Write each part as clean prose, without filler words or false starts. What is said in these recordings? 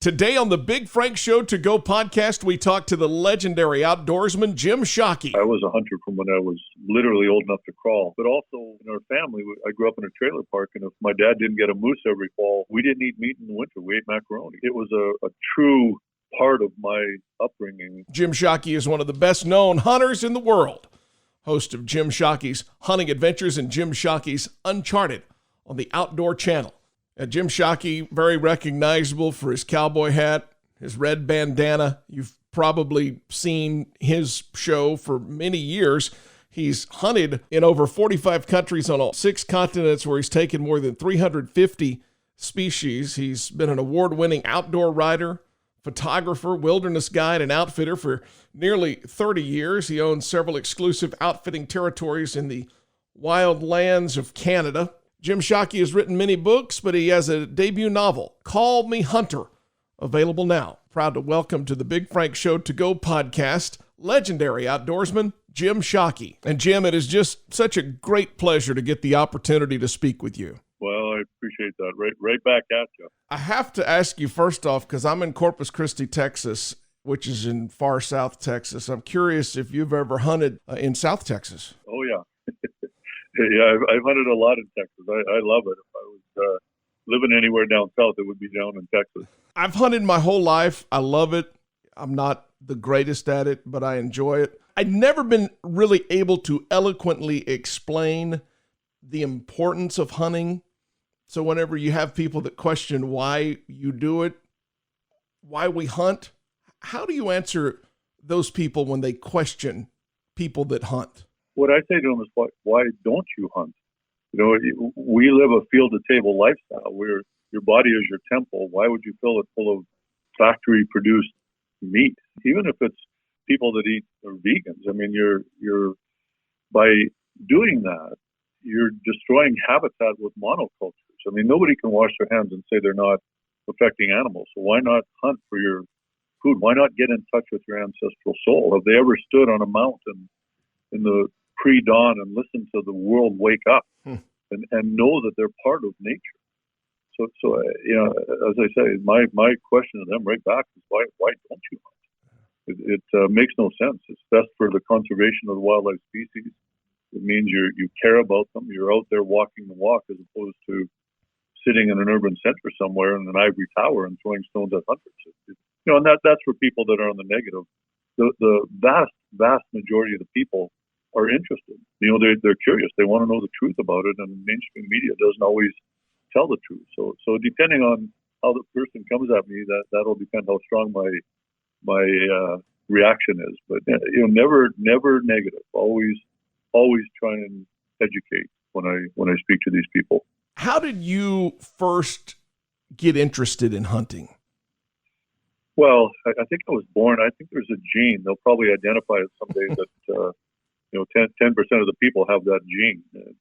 Today on the Big Frank Show To Go podcast, we talk to the legendary outdoorsman, Jim Shockey. I was a hunter from when I was literally old enough to crawl. But also in our family, I grew up in a trailer park, and if my dad didn't get a moose every fall, we didn't eat meat in the winter. We ate macaroni. It was a true part of my upbringing. Jim Shockey is one of the best-known hunters in the world. Host of Jim Shockey's Hunting Adventures and Jim Shockey's Uncharted on the Outdoor Channel. Jim Shockey, very recognizable for his cowboy hat, his red bandana. You've probably seen his show for many years. He's hunted in over 45 countries on all 6 continents, where he's taken more than 350 species. He's been an award-winning outdoor writer, photographer, wilderness guide, and outfitter for nearly 30 years. He owns several exclusive outfitting territories in the wild lands of Canada. Jim Shockey has written many books, but he has a debut novel, Call Me Hunter, available now. Proud to welcome to the Big Frank Show To Go podcast, legendary outdoorsman, Jim Shockey. And Jim, it is just such a great pleasure to get the opportunity to speak with you. Well, I appreciate that. Right back at you. I have to ask you first off, because I'm in Corpus Christi, Texas, which is in far South Texas. I'm curious if you've ever hunted in South Texas. Oh, yeah. Yeah, I've hunted a lot in Texas. I love it. If I was living anywhere down south, it would be down in Texas. I've hunted my whole life. I love it. I'm not the greatest at it, but I enjoy it. I've never been really able to eloquently explain the importance of hunting. So whenever you have people that question why you do it, why we hunt, how do you answer those people when they question people that hunt? What I say to them is, why don't you hunt? You know, we live a field-to-table lifestyle where your body is your temple. Why would you fill it full of factory-produced meat? Even if it's people that eat or vegans. I mean, you're by doing that, you're destroying habitat with monocultures. I mean, nobody can wash their hands and say they're not affecting animals. So why not hunt for your food? Why not get in touch with your ancestral soul? Have they ever stood on a mountain in the pre-dawn and listen to the world wake up and know that they're part of nature? So you know, as I say, my question to them right back is, why don't you hunt? It makes no sense. It's best for the conservation of the wildlife species. It means you care about them. You're out there walking the walk as opposed to sitting in an urban center somewhere in an ivory tower and throwing stones at hunters. You know, and that's for people that are on the negative. The vast majority of the people are interested. You know, they're curious. They want to know the truth about it, and mainstream media doesn't always tell the truth. So depending on how the person comes at me, that'll depend how strong my reaction is. But you know, never negative. Always try and educate when I speak to these people. How did you first get interested in hunting? Well, I think I was born. I think there's a gene. They'll probably identify it someday that. You know, 10% of the people have that gene. And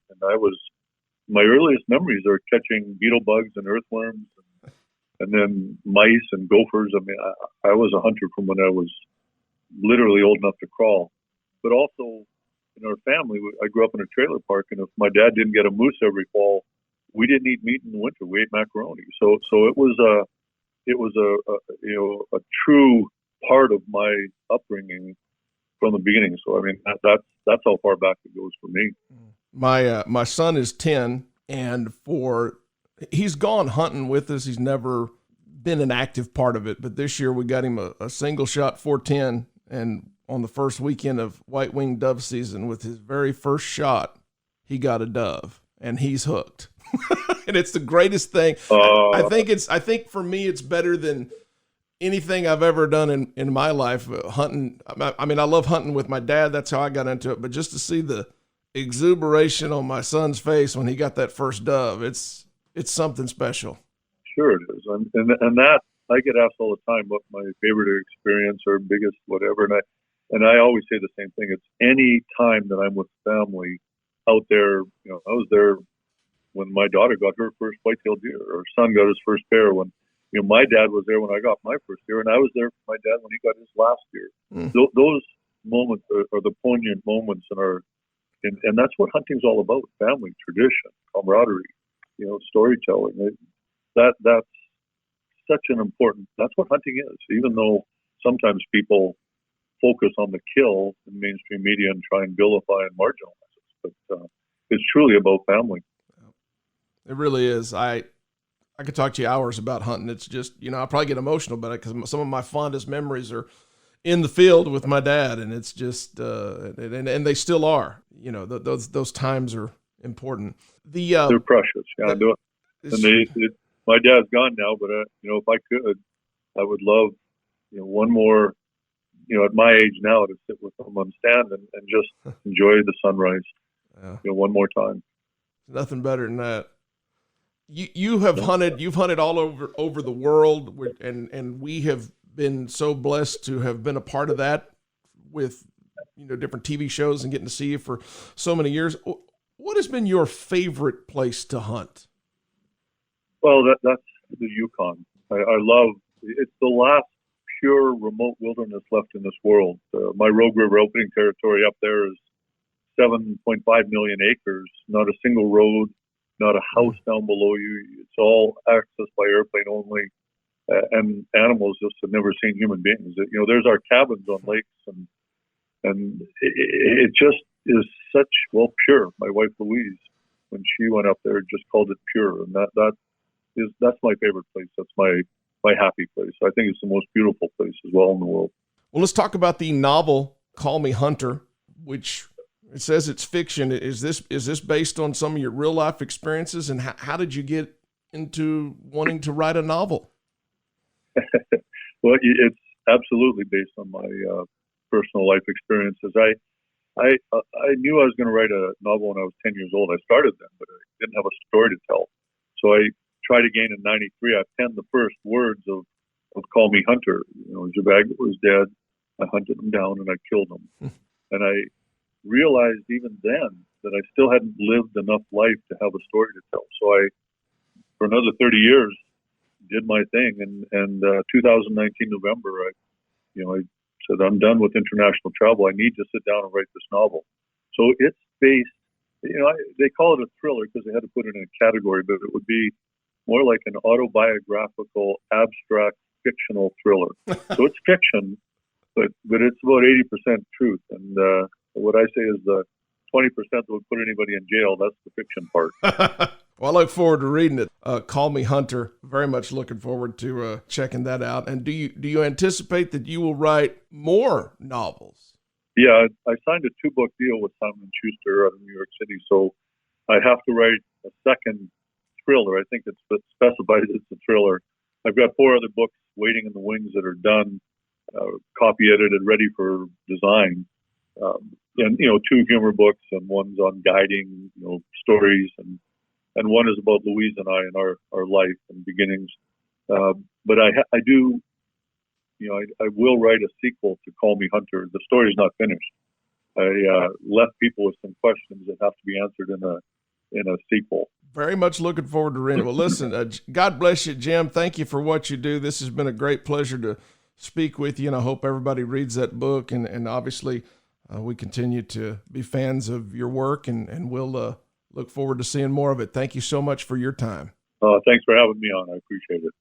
my earliest memories are catching beetle bugs and earthworms and then mice and gophers. I mean, I was a hunter from when I was literally old enough to crawl. But also in our family, I grew up in a trailer park, and if my dad didn't get a moose every fall, we didn't eat meat in the winter. We ate macaroni. So it was a true part of my upbringing from the beginning. So I mean, that's how far back it goes for me. My son is 10, and he's gone hunting with us. He's never been an active part of it, but this year we got him a single shot 410, and on the first weekend of white-winged dove season, with his very first shot, he got a dove, and he's hooked. And it's the greatest thing. I think for me, it's better than anything I've ever done in my life. Hunting. I mean, I love hunting with my dad. That's how I got into it. But just to see the exuberation on my son's face when he got that first dove, it's something special. Sure it is. And that, I get asked all the time what my favorite experience or biggest whatever. And I always say the same thing. It's any time that I'm with family out there. You know, I was there when my daughter got her first white-tailed deer, or son got his first bear. When, you know, my dad was there when I got my first deer, and I was there for my dad when he got his last deer. Those moments are the poignant moments and that's what hunting's all about: family, tradition, camaraderie, you know, storytelling. That's such an important, that's what hunting is, even though sometimes people focus on the kill in mainstream media and try and vilify and marginalize it. But it's truly about family. It really is. I could talk to you hours about hunting. It's just, I probably get emotional about it because some of my fondest memories are in the field with my dad, and it's just, and they still are. Those times are important. They're precious. Yeah, my dad's gone now, but if I could, I would love, one more, at my age now, to sit with them on stand and just enjoy the sunrise, one more time. Nothing better than that. You've hunted all over the world, and we have been so blessed to have been a part of that with, different TV shows and getting to see you for so many years. What has been your favorite place to hunt? Well, that's the Yukon. I love, it's the last pure remote wilderness left in this world. My Rogue River opening territory up there is 7.5 million acres, not a single road, not a house down below you. It's all accessed by airplane only, and animals just have never seen human beings. There's our cabins on lakes, and it just is such, pure. My wife Louise, when she went up there, just called it pure, and that's my favorite place. That's my happy place. I think it's the most beautiful place as well in the world. Well, let's talk about the novel Call Me Hunter, which it says it's fiction. Is this based on some of your real life experiences, and how did you get into wanting to write a novel? Well, it's absolutely based on my personal life experiences. I knew I was going to write a novel when I was 10 years old. I started then, but I didn't have a story to tell. So I tried again in '93. I penned the first words of Call Me Hunter. Zhivago was dead. I hunted him down and I killed him. And I realized even then that I still hadn't lived enough life to have a story to tell. So I, for another 30 years, did my thing. And 2019 November, I said, I'm done with international travel. I need to sit down and write this novel. So it's based, they call it a thriller because they had to put it in a category, but it would be more like an autobiographical, abstract, fictional thriller. So it's fiction, but it's about 80% truth. And what I say is the 20% that would put anybody in jail, that's the fiction part. Well, I look forward to reading it. Call Me Hunter. Very much looking forward to checking that out. And do you anticipate that you will write more novels? Yeah, I signed a 2-book deal with Simon & Schuster out of New York City, so I have to write a second thriller. I think it's specified it's a thriller. I've got 4 other books waiting in the wings that are done, copy edited, ready for design. And 2 humor books, and one's on guiding, stories, and one is about Louise and I and our life and beginnings. But I do, I will write a sequel to Call Me Hunter. The story's not finished. I left people with some questions that have to be answered in a sequel. Very much looking forward to reading it. Well, listen, God bless you, Jim. Thank you for what you do. This has been a great pleasure to speak with you, and I hope everybody reads that book. And obviously, we continue to be fans of your work, and we'll look forward to seeing more of it. Thank you so much for your time. Thanks for having me on. I appreciate it.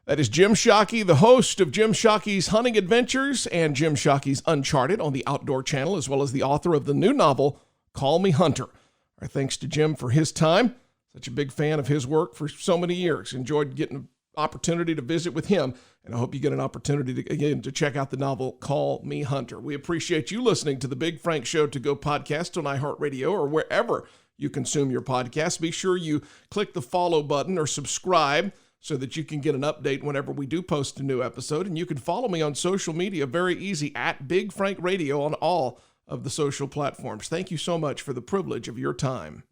That is Jim Shockey, the host of Jim Shockey's Hunting Adventures and Jim Shockey's Uncharted on the Outdoor Channel, as well as the author of the new novel, Call Me Hunter. Our thanks to Jim for his time. Such a big fan of his work for so many years. Enjoyed getting an opportunity to visit with him, and I hope you get an opportunity to check out the novel Call Me Hunter. We appreciate you listening to the Big Frank Show To Go podcast on iHeartRadio or wherever you consume your podcast. Be sure you click the follow button or subscribe so that you can get an update whenever we do post a new episode. And you can follow me on social media, very easy, at Big Frank Radio on all of the social platforms. Thank you so much for the privilege of your time.